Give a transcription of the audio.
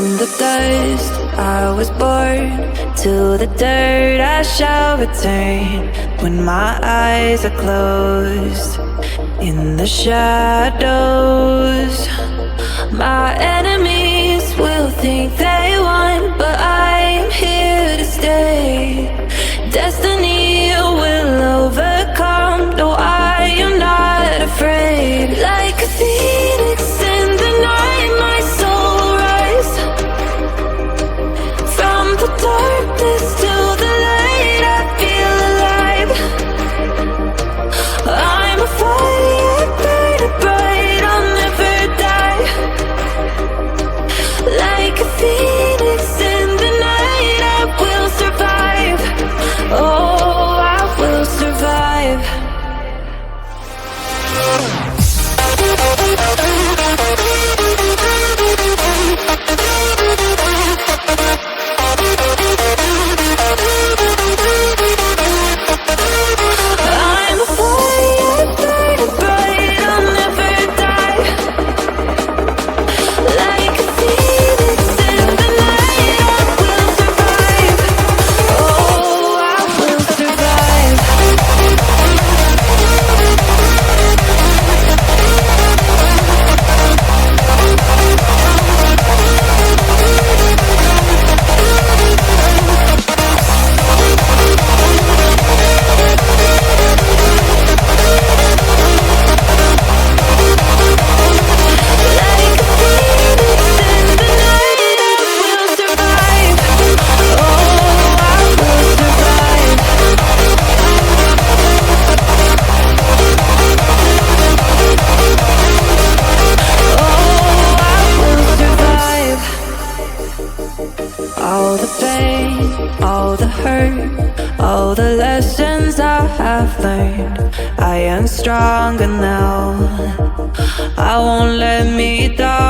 From the dust I was born, to the dirt I shall return. When my eyes are closed, in the shadows, my enemies will think they won, but I'm here to stay. Destiny will overcome. No, I am not afraid. Like a phoenix in the night, my soul will rise. From the darkness to the light, I feel alive. I'm a fire burning bright, I'll never die. Like a phoenix in the night, I will survive. Oh, I will survive. I'm a fire burning bright, I'll never die. Like a phoenix in the night, I will survive. Oh, I will survive. Like a phoenix in the night, I will survive. Oh, I will survive. Oh, I will survive. All the pain, all the hurt, all the lessons I have learned, I am stronger now. I won't let me down.